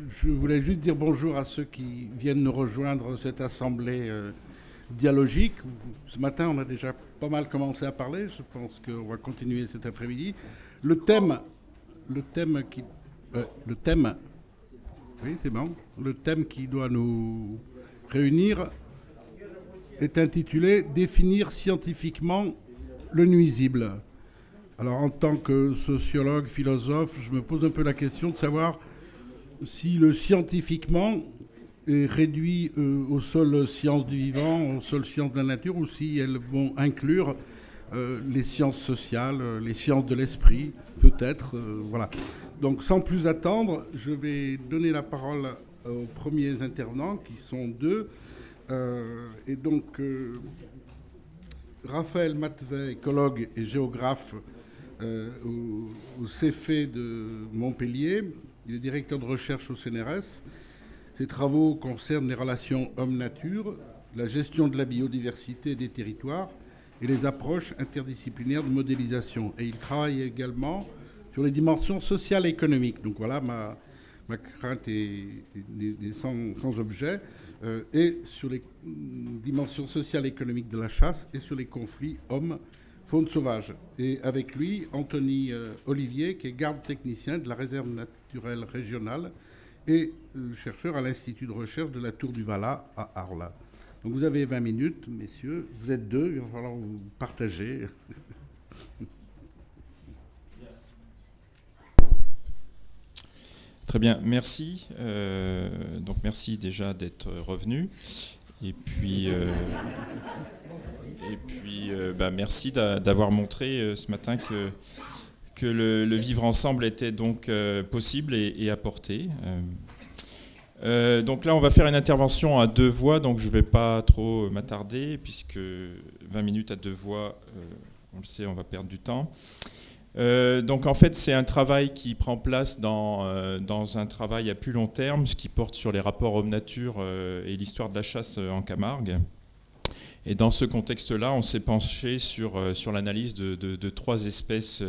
Je voulais juste dire bonjour à ceux qui viennent nous rejoindre cette assemblée dialogique. Ce matin, on a déjà pas mal commencé à parler. Je pense qu'on va continuer cet après-midi. Le thème oui, c'est bon. Le thème qui doit nous réunir est intitulé « Définir scientifiquement le nuisible ». Alors, en tant que sociologue, philosophe, je me pose un peu la question de savoir si le scientifiquement est réduit aux seules sciences du vivant, aux seules sciences de la nature, ou si elles vont inclure les sciences sociales, les sciences de l'esprit, peut-être. Voilà. Donc, sans plus attendre, je vais donner la parole aux premiers intervenants, qui sont deux. Et donc, Raphaël Matvey, écologue et géographe au CEFE de Montpellier. Il est directeur de recherche au CNRS. Ses travaux concernent les relations homme-nature, la gestion de la biodiversité et des territoires et les approches interdisciplinaires de modélisation. Et il travaille également sur les dimensions sociales et économiques. Donc voilà, ma crainte est sans objet. Et sur les dimensions sociales et économiques de la chasse et sur les conflits hommes-faune sauvage. Et avec lui, Anthony Olivier, qui est garde technicien de la réserve naturelle régionale et chercheur à l'Institut de recherche de la Tour du Valat à Arles. Donc vous avez 20 minutes, messieurs. Vous êtes deux, il va falloir vous partager. Très bien, merci. Donc merci déjà d'être revenu. Et puis merci d'avoir montré ce matin que le vivre ensemble était donc possible et à portée. Donc là, on va faire une intervention à deux voix, donc je ne vais pas trop m'attarder, puisque 20 minutes à deux voix, on le sait, on va perdre du temps. Donc en fait, c'est un travail qui prend place dans un travail à plus long terme, ce qui porte sur les rapports homme-nature et l'histoire de la chasse en Camargue. Et dans ce contexte-là, on s'est penché sur l'analyse de trois espèces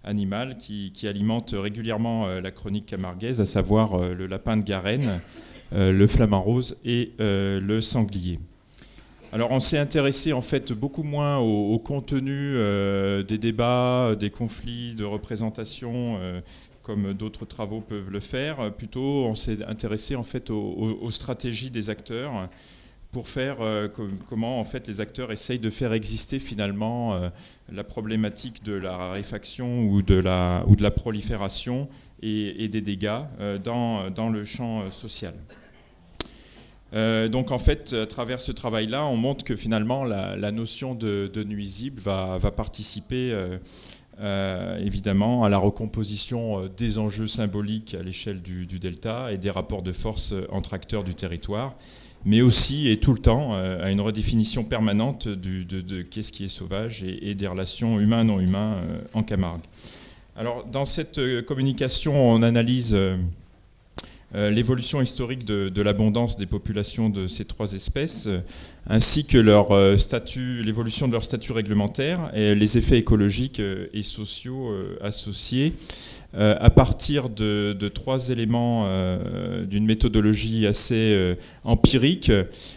animales qui alimentent régulièrement la chronique camarguaise, à savoir le lapin de Garenne, le flamant rose et le sanglier. Alors on s'est intéressé en fait beaucoup moins au contenu des débats, des conflits de représentation, comme d'autres travaux peuvent le faire. Plutôt on s'est intéressé en fait aux stratégies des acteurs, pour faire comment en fait les acteurs essayent de faire exister finalement la problématique de la raréfaction ou de la prolifération et des dégâts dans le champ social. Donc en fait, à travers ce travail-là, on montre que finalement la notion de nuisible va participer évidemment à la recomposition des enjeux symboliques à l'échelle du delta et des rapports de force entre acteurs du territoire, mais aussi et tout le temps à une redéfinition permanente de qu'est-ce qui est sauvage et des relations humains-non humains en Camargue. Alors dans cette communication, on analyse l'évolution historique de l'abondance des populations de ces trois espèces, ainsi que l'évolution de leur statut réglementaire et les effets écologiques et sociaux associés, à partir de trois éléments d'une méthodologie assez empirique.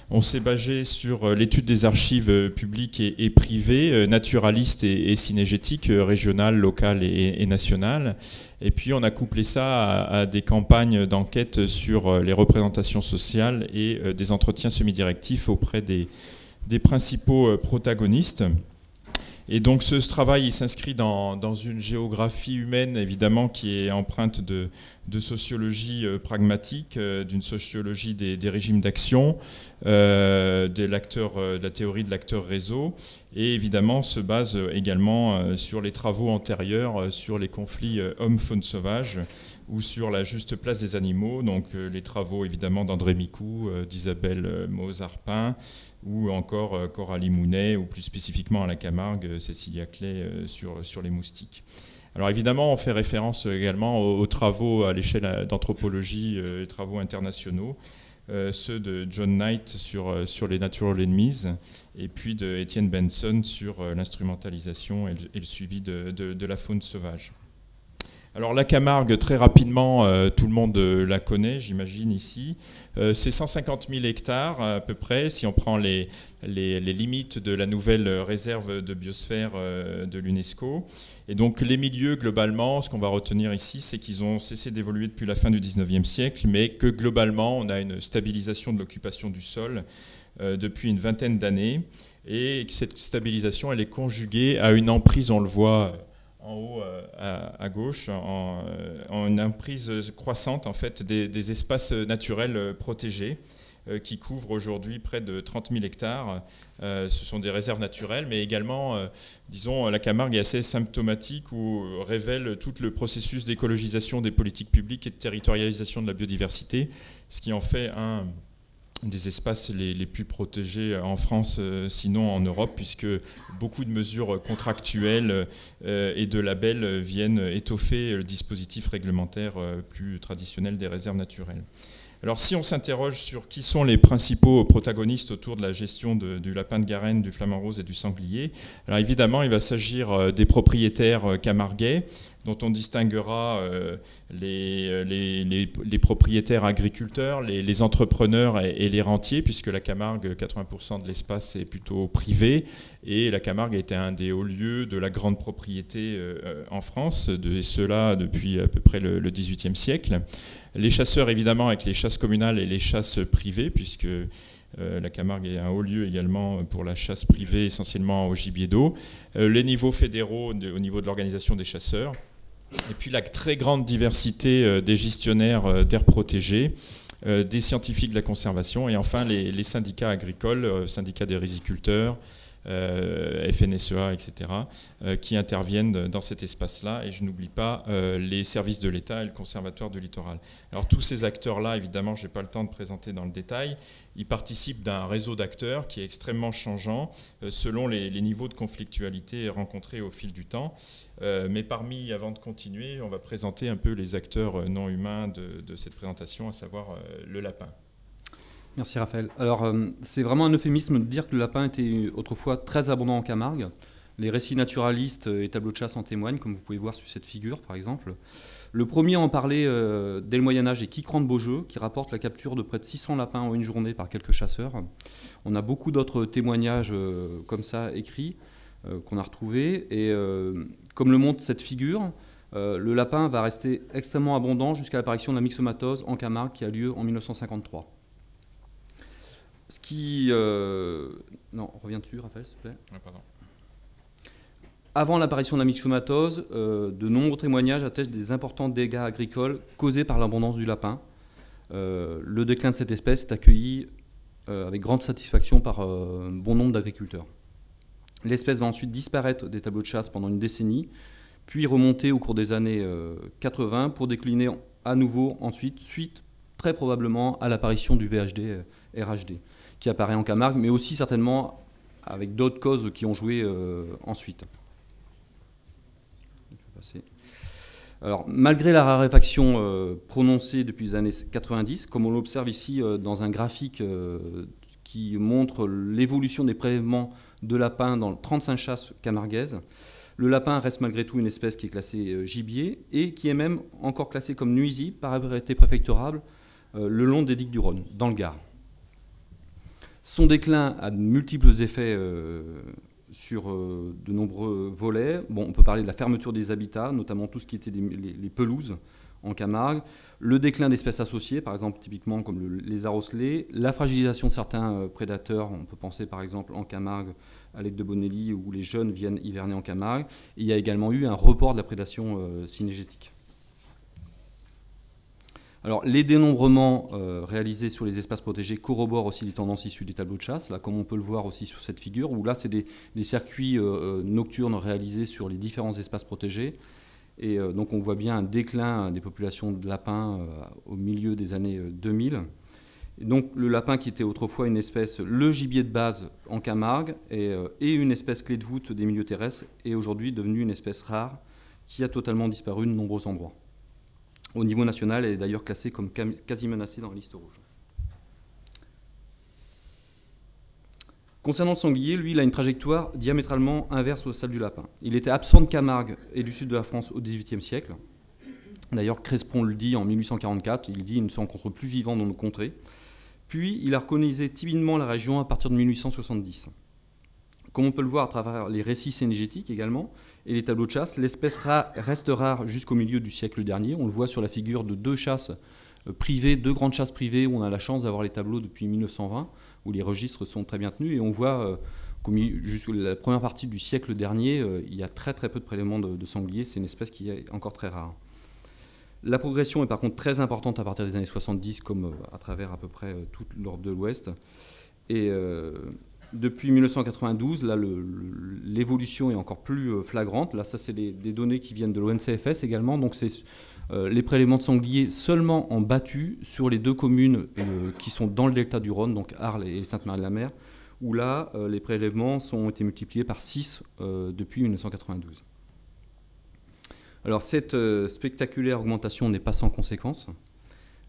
On s'est basé sur l'étude des archives publiques et privées, naturalistes et synégétiques, régionales, locales et nationales. Et puis on a couplé ça à des campagnes d'enquête sur les représentations sociales et des entretiens semi-directifs auprès des principaux protagonistes. Et donc ce travail il s'inscrit dans une géographie humaine évidemment qui est empreinte de sociologie pragmatique, d'une sociologie des régimes d'action, de la théorie de l'acteur réseau, et évidemment se base également sur les travaux antérieurs sur les conflits homme-faune sauvage ou sur la juste place des animaux, donc les travaux évidemment d'André Micou, d'Isabelle Mozarpin, ou encore Coralie Mounet, ou plus spécifiquement à la Camargue, Cécilia Clay sur les moustiques. Alors évidemment, on fait référence également aux travaux à l'échelle d'anthropologie, les travaux internationaux, ceux de John Knight sur les natural enemies, et puis de Etienne Benson sur l'instrumentalisation et le suivi de la faune sauvage. Alors la Camargue, très rapidement, tout le monde la connaît, j'imagine, ici. C'est 150 000 hectares à peu près, si on prend les limites de la nouvelle réserve de biosphère de l'UNESCO. Et donc les milieux, globalement, ce qu'on va retenir ici, c'est qu'ils ont cessé d'évoluer depuis la fin du 19e siècle, mais que globalement, on a une stabilisation de l'occupation du sol depuis une vingtaine d'années. Et que cette stabilisation, elle est conjuguée à une emprise, on le voit en haut à gauche, en une emprise croissante en fait, des espaces naturels protégés qui couvrent aujourd'hui près de 30 000 hectares. Ce sont des réserves naturelles, mais également, disons, la Camargue est assez symptomatique ou révèle tout le processus d'écologisation des politiques publiques et de territorialisation de la biodiversité, ce qui en fait un des espaces les plus protégés en France, sinon en Europe, puisque beaucoup de mesures contractuelles et de labels viennent étoffer le dispositif réglementaire plus traditionnel des réserves naturelles. Alors si on s'interroge sur qui sont les principaux protagonistes autour de la gestion du lapin de Garenne, du flamant rose et du sanglier, alors évidemment il va s'agir des propriétaires camarguais, dont on distinguera les propriétaires agriculteurs, les entrepreneurs et les rentiers, puisque la Camargue, 80% de l'espace est plutôt privé, et la Camargue était un des hauts lieux de la grande propriété en France, et cela depuis à peu près le XVIIIe siècle. Les chasseurs, évidemment, avec les chasses communales et les chasses privées, puisque la Camargue est un haut lieu également pour la chasse privée, essentiellement au gibier d'eau. Les niveaux fédéraux au niveau de l'organisation des chasseurs. Et puis la très grande diversité des gestionnaires d'aires protégées, des scientifiques de la conservation, et enfin les syndicats agricoles, syndicats des riziculteurs, FNSEA, etc., qui interviennent dans cet espace-là. Et je n'oublie pas les services de l'État et le conservatoire du littoral. Alors tous ces acteurs-là, évidemment, je n'ai pas le temps de présenter dans le détail, ils participent d'un réseau d'acteurs qui est extrêmement changeant selon les niveaux de conflictualité rencontrés au fil du temps. Mais parmi, avant de continuer, on va présenter un peu les acteurs non humains de cette présentation, à savoir le lapin. Merci Raphaël. Alors c'est vraiment un euphémisme de dire que le lapin était autrefois très abondant en Camargue. Les récits naturalistes et tableaux de chasse en témoignent, comme vous pouvez voir sur cette figure par exemple. Le premier à en parler dès le Moyen-Âge est Quiqueran de Beaujeu, qui rapporte la capture de près de 600 lapins en une journée par quelques chasseurs. On a beaucoup d'autres témoignages comme ça écrits qu'on a retrouvés. Et comme le montre cette figure, le lapin va rester extrêmement abondant jusqu'à l'apparition de la myxomatose en Camargue qui a lieu en 1953. Ce qui... Non, reviens dessus, Raphaël, s'il te plaît. Ah, pardon. Avant l'apparition de la myxomatose, de nombreux témoignages attestent des importants dégâts agricoles causés par l'abondance du lapin. Le déclin de cette espèce est accueilli avec grande satisfaction par bon nombre d'agriculteurs. L'espèce va ensuite disparaître des tableaux de chasse pendant une décennie, puis remonter au cours des années 80 pour décliner à nouveau ensuite, suite très probablement à l'apparition du VHD RHD, qui apparaît en Camargue, mais aussi certainement avec d'autres causes qui ont joué ensuite. Alors, malgré la raréfaction prononcée depuis les années 90, comme on l'observe ici dans un graphique qui montre l'évolution des prélèvements de lapins dans 35 chasses camarguaises, le lapin reste malgré tout une espèce qui est classée gibier et qui est même encore classée comme nuisible par arrêté préfectoral le long des digues du Rhône, dans le Gard. Son déclin a de multiples effets sur de nombreux volets. Bon, on peut parler de la fermeture des habitats, notamment tout ce qui était les pelouses en Camargue, le déclin d'espèces associées, par exemple typiquement comme le lézard osselet, la fragilisation de certains prédateurs, on peut penser par exemple en Camargue à l'aigle de Bonelli où les jeunes viennent hiverner en Camargue. Et il y a également eu un report de la prédation cynégétique. Alors, les dénombrements réalisés sur les espaces protégés corroborent aussi les tendances issues des tableaux de chasse, là, comme on peut le voir aussi sur cette figure, où là, c'est des circuits nocturnes réalisés sur les différents espaces protégés. Et donc, on voit bien un déclin des populations de lapins au milieu des années 2000. Et donc, le lapin qui était autrefois une espèce, le gibier de base en Camargue, et une espèce clé de voûte des milieux terrestres, est aujourd'hui devenue une espèce rare qui a totalement disparu de nombreux endroits. Au niveau national, elle est d'ailleurs classée comme quasi menacée dans la liste rouge. Concernant le sanglier, lui, il a une trajectoire diamétralement inverse à celle du lapin. Il était absent de Camargue et du sud de la France au XVIIIe siècle. D'ailleurs, Crespon le dit en 1844, il dit « Ils ne se rencontrent plus vivants dans nos contrées ». Puis, il a recolonisé timidement la région à partir de 1870. Comme on peut le voir à travers les récits syngétiques également, et les tableaux de chasse, l'espèce reste rare jusqu'au milieu du siècle dernier. On le voit sur la figure de deux chasses privées, deux grandes chasses privées, où on a la chance d'avoir les tableaux depuis 1920, où les registres sont très bien tenus, et on voit jusqu'à la première partie du siècle dernier, il y a très très peu de prélèvements de sangliers. C'est une espèce qui est encore très rare. La progression est par contre très importante à partir des années 70, comme à travers à peu près toute l'Europe de l'Ouest. Et depuis 1992, là, l'évolution est encore plus flagrante. Là, ça, c'est des données qui viennent de l'ONCFS également. Donc, c'est les prélèvements de sangliers seulement en battu sur les deux communes qui sont dans le delta du Rhône, donc Arles et Sainte-Marie-de-la-Mer, où là, les prélèvements ont été multipliés par 6 depuis 1992. Alors, cette spectaculaire augmentation n'est pas sans conséquence.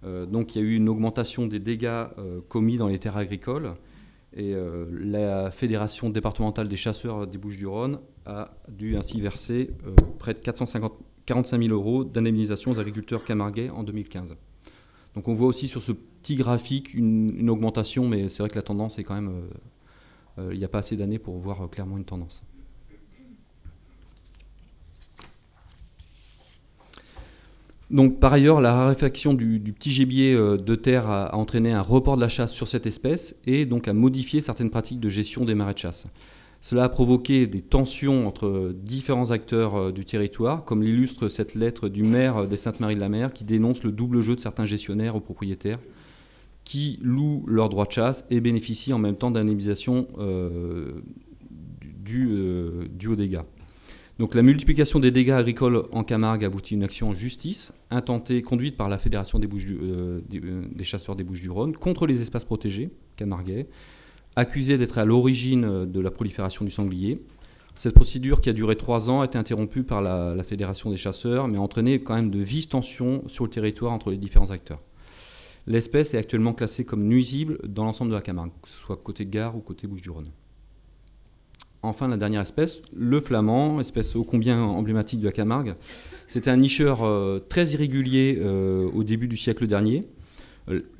Donc, il y a eu une augmentation des dégâts commis dans les terres agricoles. Et la Fédération départementale des chasseurs des Bouches-du-Rhône a dû ainsi verser près de 45 000 € d'indemnisation aux agriculteurs camarguais en 2015. Donc on voit aussi sur ce petit graphique une augmentation, mais c'est vrai que la tendance est quand même... il n'y a pas assez d'années pour voir clairement une tendance. Donc, par ailleurs, la raréfaction du petit gibier de terre a entraîné un report de la chasse sur cette espèce et donc a modifié certaines pratiques de gestion des marais de chasse. Cela a provoqué des tensions entre différents acteurs du territoire, comme l'illustre cette lettre du maire des Sainte-Marie-de-la-Mer qui dénonce le double jeu de certains gestionnaires aux propriétaires qui louent leurs droits de chasse et bénéficient en même temps d'indemnisation due aux dégâts. Donc la multiplication des dégâts agricoles en Camargue aboutit à une action en justice, intentée, conduite par la Fédération des chasseurs des Bouches-du-Rhône contre les espaces protégés camarguais, accusés d'être à l'origine de la prolifération du sanglier. Cette procédure, qui a duré 3 ans, a été interrompue par la Fédération des chasseurs, mais a entraîné quand même de vives tensions sur le territoire entre les différents acteurs. L'espèce est actuellement classée comme nuisible dans l'ensemble de la Camargue, que ce soit côté Gard ou côté Bouches-du-Rhône. Enfin, la dernière espèce, le flamand, espèce ô combien emblématique de la Camargue. C'était un nicheur très irrégulier au début du siècle dernier.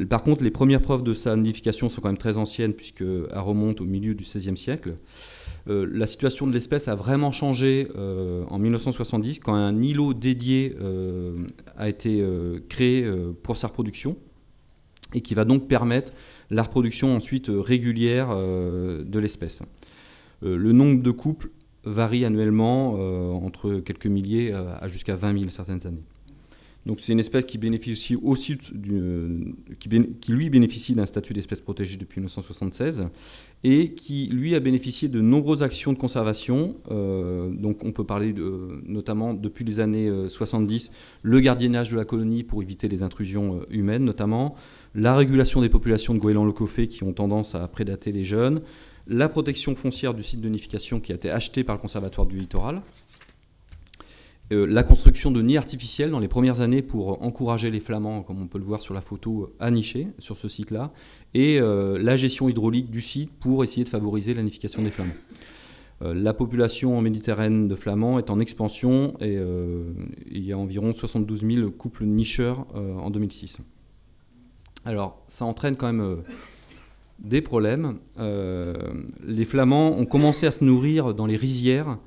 Par contre, les premières preuves de sa nidification sont quand même très anciennes, puisqu'elles remontent au milieu du XVIe siècle. La situation de l'espèce a vraiment changé en 1970, quand un îlot dédié a été créé pour sa reproduction, et qui va donc permettre la reproduction ensuite régulière de l'espèce. Le nombre de couples varie annuellement entre quelques milliers à jusqu'à 20 000 certaines années. Donc c'est une espèce qui bénéficie aussi qui lui bénéficie d'un statut d'espèce protégée depuis 1976 et qui lui a bénéficié de nombreuses actions de conservation. Donc on peut parler notamment depuis les années 70, le gardiennage de la colonie pour éviter les intrusions humaines notamment, la régulation des populations de goélands leucophées qui ont tendance à prédater les jeunes, la protection foncière du site de nidification qui a été acheté par le Conservatoire du Littoral, la construction de nids artificiels dans les premières années pour encourager les flamands, comme on peut le voir sur la photo, à nicher sur ce site-là, et la gestion hydraulique du site pour essayer de favoriser la nidification des flamands. La population en Méditerranée de flamands est en expansion et il y a environ 72 000 couples nicheurs en 2006. Alors, ça entraîne quand même des problèmes. Les flamands ont commencé à se nourrir dans les rizières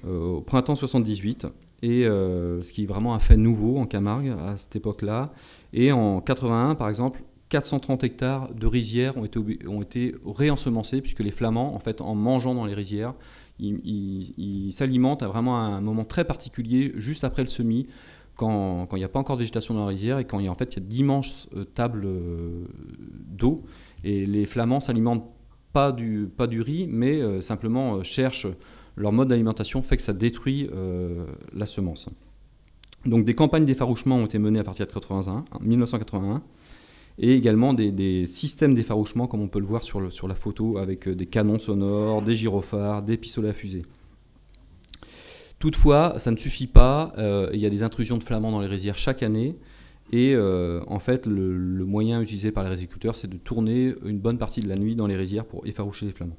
au printemps 78, et ce qui est vraiment un fait nouveau en Camargue à cette époque-là. Et en 81, par exemple, 430 hectares de rizières ont été réensemencés, puisque les flamands, en fait, en mangeant dans les rizières, ils s'alimentent à vraiment un moment très particulier, juste après le semis, quand il n'y a pas encore de végétation dans la rizière et quand il y a d'immenses tables d'eau. Et les flamands s'alimentent pas du riz, mais simplement cherchent... Leur mode d'alimentation fait que ça détruit la semence. Donc des campagnes d'effarouchement ont été menées à partir de 1981, et également des systèmes d'effarouchement, comme on peut le voir sur la photo, avec des canons sonores, des gyrophares, des pistolets à fusée. Toutefois, ça ne suffit pas. Il y a des intrusions de flamands dans les rizières chaque année. Et en fait, le moyen utilisé par les riziculteurs, c'est de tourner une bonne partie de la nuit dans les rizières pour effaroucher les flamands.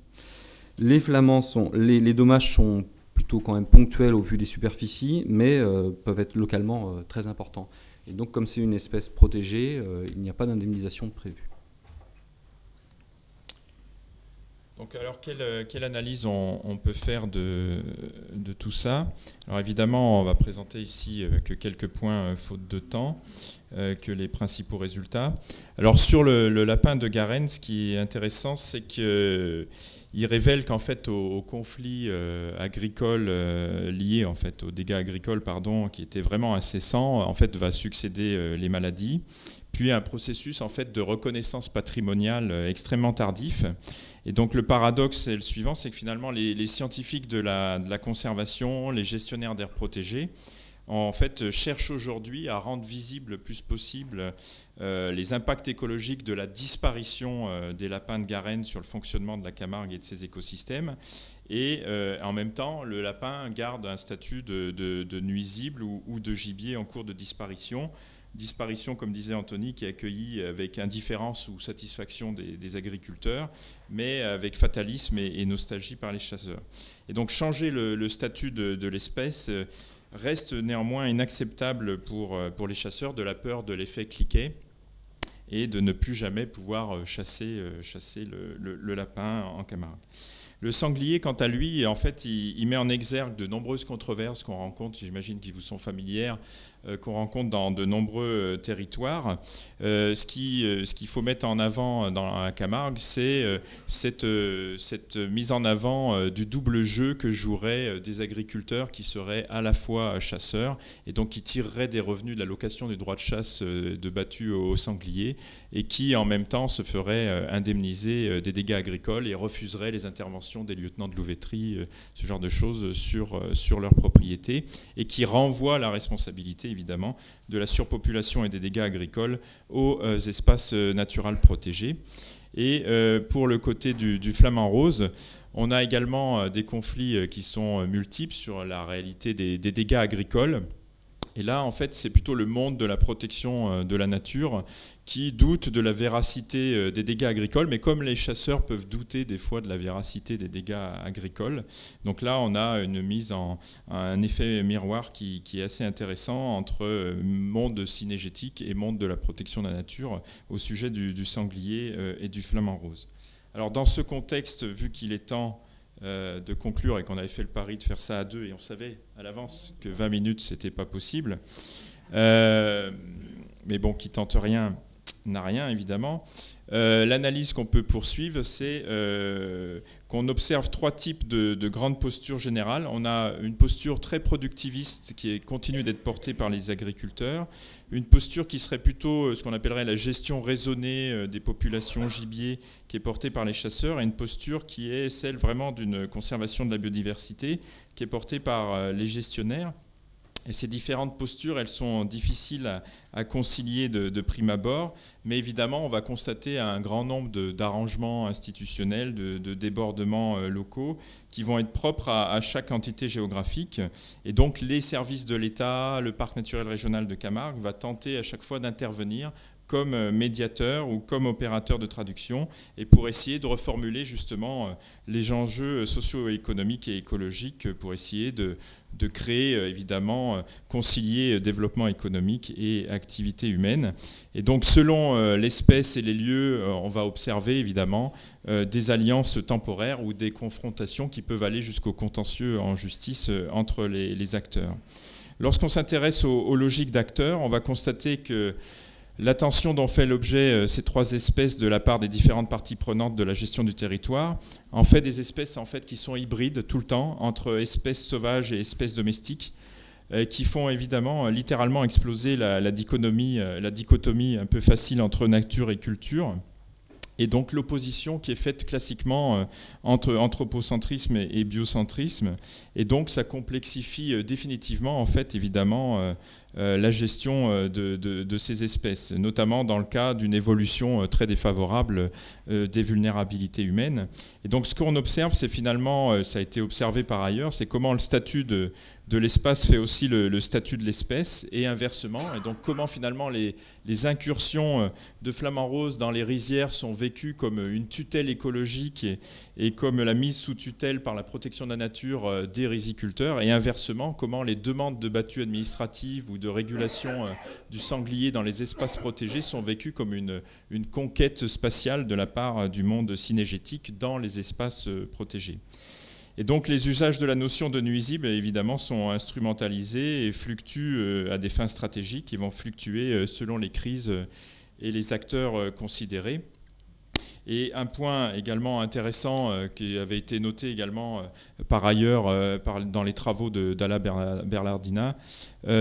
Les dommages sont plutôt quand même ponctuels au vu des superficies, mais peuvent être localement très importants. Et donc, comme c'est une espèce protégée, il n'y a pas d'indemnisation prévue. Donc, alors, quelle analyse on peut faire de tout ça? Alors, évidemment, on va présenter ici que quelques points, faute de temps, que les principaux résultats. Alors, sur le lapin de Garenne, ce qui est intéressant, c'est qu'il révèle qu'en fait, aux conflits agricoles liés en fait, aux dégâts agricoles, qui étaient vraiment incessants, en fait, va succéder les maladies, puis un processus en fait de reconnaissance patrimoniale extrêmement tardif. Et donc le paradoxe est le suivant, c'est que finalement les scientifiques de la conservation, les gestionnaires d'aires protégées, en fait cherchent aujourd'hui à rendre visible le plus possible les impacts écologiques de la disparition des lapins de Garenne sur le fonctionnement de la Camargue et de ses écosystèmes. Et en même temps, le lapin garde un statut de nuisible ou de gibier en cours de disparition. Disparition, comme disait Anthony, qui est accueillie avec indifférence ou satisfaction des agriculteurs, mais avec fatalisme et nostalgie par les chasseurs. Et donc changer le statut de l'espèce reste néanmoins inacceptable pour les chasseurs, de la peur de l'effet cliquet et de ne plus jamais pouvoir chasser le lapin en Camargue. Le sanglier, quant à lui, en fait, il met en exergue de nombreuses controverses qu'on rencontre, j'imagine qu'ils vous sont familières, qu'on rencontre dans de nombreux territoires. Ce qu'il faut mettre en avant dans la Camargue, c'est cette mise en avant du double jeu que joueraient des agriculteurs qui seraient à la fois chasseurs et donc qui tireraient des revenus de la location des droits de chasse de battus aux sangliers et qui, en même temps, se feraient indemniser des dégâts agricoles et refuseraient les interventions des lieutenants de louveterie, ce genre de choses sur leur propriété, et qui renvoient la responsabilité évidemment de la surpopulation et des dégâts agricoles aux espaces naturels protégés. Et pour le côté du flamand rose, on a également des conflits qui sont multiples sur la réalité des dégâts agricoles. Et là, en fait, c'est plutôt le monde de la protection de la nature qui doute de la véracité des dégâts agricoles, mais comme les chasseurs peuvent douter des fois de la véracité des dégâts agricoles. Donc là, on a une mise un effet miroir qui est assez intéressant entre monde cynégétique et monde de la protection de la nature au sujet du sanglier et du flamand rose. Alors dans ce contexte, vu qu'il est temps de conclure et qu'on avait fait le pari de faire ça à deux et on savait à l'avance que 20 minutes c'était pas possible, mais bon, qui tente rien n'a rien évidemment. L'analyse qu'on peut poursuivre, c'est qu'on observe trois types de grandes postures générales. On a une posture très productiviste qui continue d'être portée par les agriculteurs, une posture qui serait plutôt ce qu'on appellerait la gestion raisonnée des populations gibier qui est portée par les chasseurs, et une posture qui est celle vraiment d'une conservation de la biodiversité qui est portée par les gestionnaires. Et ces différentes postures, elles sont difficiles à concilier de prime abord, mais évidemment, on va constater un grand nombre d'arrangements institutionnels, de débordements locaux qui vont être propres à chaque entité géographique. Et donc, les services de l'État, le parc naturel régional de Camargue va tenter à chaque fois d'intervenir comme médiateur ou comme opérateur de traduction, et pour essayer de reformuler justement les enjeux socio-économiques et écologiques, pour essayer de créer, évidemment, concilier développement économique et activité humaine. Et donc, selon l'espèce et les lieux, on va observer, évidemment, des alliances temporaires ou des confrontations qui peuvent aller jusqu'au contentieux en justice entre les acteurs. Lorsqu'on s'intéresse aux logiques d'acteurs, on va constater que l'attention dont fait l'objet ces trois espèces de la part des différentes parties prenantes de la gestion du territoire en fait des espèces en fait, qui sont hybrides tout le temps entre espèces sauvages et espèces domestiques qui font évidemment littéralement exploser la dichotomie un peu facile entre nature et culture. Et donc l'opposition qui est faite classiquement entre anthropocentrisme et biocentrisme. Et donc ça complexifie définitivement, en fait, évidemment, la gestion de ces espèces, notamment dans le cas d'une évolution très défavorable des vulnérabilités humaines. Et donc ce qu'on observe, c'est finalement, ça a été observé par ailleurs, c'est comment le statut de de l'espace fait aussi le statut de l'espèce, et inversement. Et donc comment finalement les incursions de flamants roses dans les rizières sont vécues comme une tutelle écologique et comme la mise sous tutelle par la protection de la nature des riziculteurs, et inversement comment les demandes de battues administratives ou de régulation du sanglier dans les espaces protégés sont vécues comme une conquête spatiale de la part du monde synégétique dans les espaces protégés. Et donc les usages de la notion de nuisible, évidemment, sont instrumentalisés et fluctuent à des fins stratégiques. Ils vont fluctuer selon les crises et les acteurs considérés. Et un point également intéressant qui avait été noté également par ailleurs dans les travaux d'Ala Berlardina,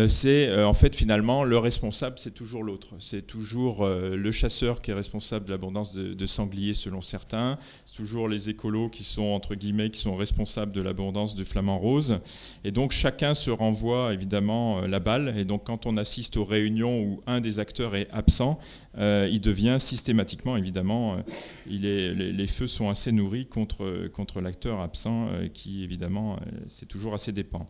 c'est en fait finalement le responsable, c'est toujours l'autre. C'est toujours le chasseur qui est responsable de l'abondance de sangliers selon certains. C'est toujours les écolos qui sont, entre guillemets, qui sont responsables de l'abondance de flamants roses. Et donc chacun se renvoie évidemment la balle. Et donc quand on assiste aux réunions où un des acteurs est absent, il devient systématiquement évidemment... les feux sont assez nourris contre l'acteur absent qui, évidemment, c'est toujours assez dépend.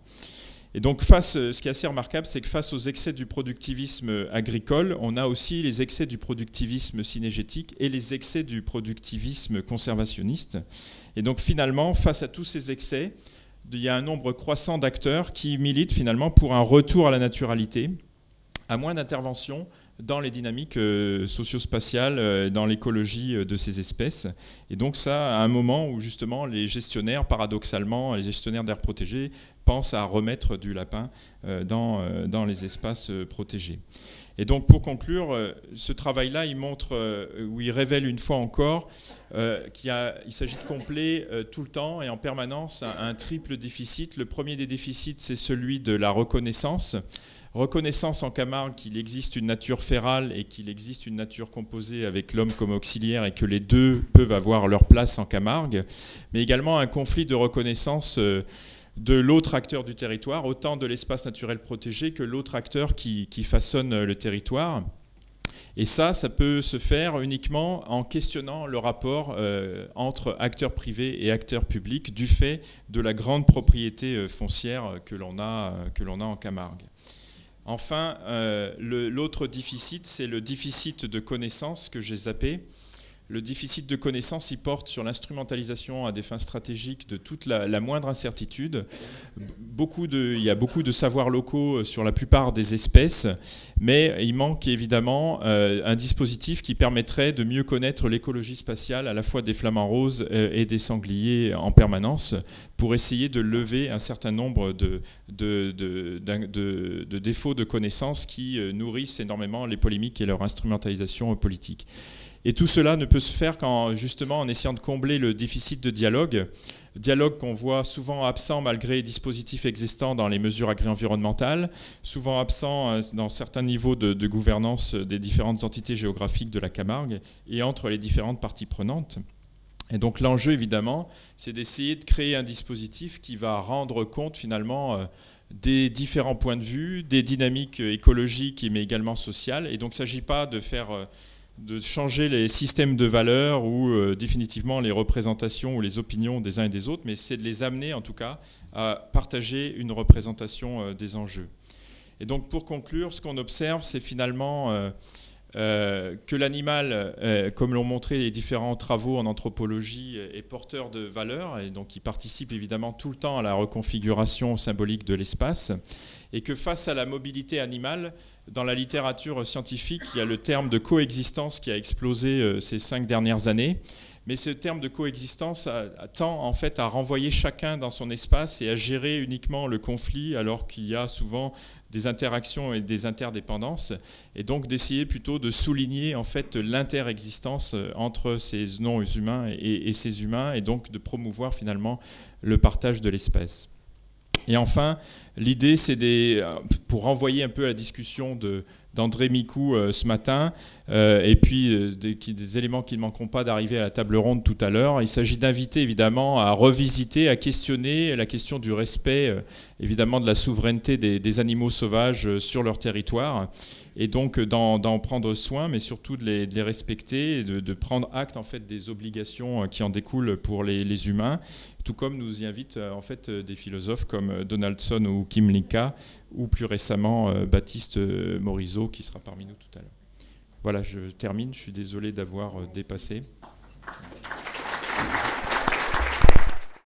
Et donc, ce qui est assez remarquable, c'est que face aux excès du productivisme agricole, on a aussi les excès du productivisme synégétique et les excès du productivisme conservationniste. Et donc, finalement, face à tous ces excès, il y a un nombre croissant d'acteurs qui militent finalement pour un retour à la naturalité, à moins d'intervention dans les dynamiques socio-spatiales, dans l'écologie de ces espèces. Et donc ça, à un moment où justement les gestionnaires, paradoxalement, les gestionnaires d'aires protégées, pensent à remettre du lapin dans les espaces protégés. Et donc pour conclure, ce travail-là, il montre, ou il révèle une fois encore qu'il s'agit de combler tout le temps et en permanence un triple déficit. Le premier des déficits, c'est celui de la reconnaissance. Reconnaissance en Camargue qu'il existe une nature férale et qu'il existe une nature composée avec l'homme comme auxiliaire et que les deux peuvent avoir leur place en Camargue, mais également un conflit de reconnaissance de l'autre acteur du territoire, autant de l'espace naturel protégé que l'autre acteur qui façonne le territoire. Et ça peut se faire uniquement en questionnant le rapport entre acteurs privés et acteurs publics du fait de la grande propriété foncière que l'on a en Camargue. Enfin, l'autre déficit, c'est le déficit de connaissances que j'ai zappé. Le déficit de connaissances, il porte sur l'instrumentalisation à des fins stratégiques de toute la moindre incertitude. Il y a beaucoup de savoirs locaux sur la plupart des espèces, mais il manque évidemment un dispositif qui permettrait de mieux connaître l'écologie spatiale à la fois des flamants roses et des sangliers en permanence pour essayer de lever un certain nombre de défauts de connaissances qui nourrissent énormément les polémiques et leur instrumentalisation politique. Et tout cela ne peut se faire justement en essayant de combler le déficit de dialogue qu'on voit souvent absent malgré les dispositifs existants dans les mesures agri-environnementales, souvent absent dans certains niveaux de gouvernance des différentes entités géographiques de la Camargue et entre les différentes parties prenantes. Et donc l'enjeu, évidemment, c'est d'essayer de créer un dispositif qui va rendre compte finalement des différents points de vue, des dynamiques écologiques mais également sociales. Et donc il ne s'agit pas de changer les systèmes de valeurs ou définitivement les représentations ou les opinions des uns et des autres, mais c'est de les amener en tout cas à partager une représentation des enjeux. Et donc pour conclure, ce qu'on observe, c'est finalement que l'animal, comme l'ont montré les différents travaux en anthropologie, est porteur de valeurs et donc il participe évidemment tout le temps à la reconfiguration symbolique de l'espace. Et que face à la mobilité animale, dans la littérature scientifique, il y a le terme de coexistence qui a explosé ces 5 dernières années. Mais ce terme de coexistence tend en fait à renvoyer chacun dans son espace et à gérer uniquement le conflit alors qu'il y a souvent des interactions et des interdépendances. Et donc d'essayer plutôt de souligner en fait l'interexistence entre ces non-humains et ces humains et donc de promouvoir finalement le partage de l'espèce. Et enfin, l'idée, c'est pour renvoyer un peu à la discussion d'André Micou ce matin, et puis des éléments qui ne manqueront pas d'arriver à la table ronde tout à l'heure. Il s'agit d'inviter évidemment à revisiter, à questionner la question du respect évidemment de la souveraineté des animaux sauvages sur leur territoire, et donc d'en prendre soin, mais surtout de les respecter, et de prendre acte en fait des obligations qui en découlent pour les humains, tout comme nous y invitent en fait des philosophes comme Donaldson ou Kim Linka, ou plus récemment Baptiste Morisot qui sera parmi nous tout à l'heure. Voilà, je termine, je suis désolé d'avoir dépassé.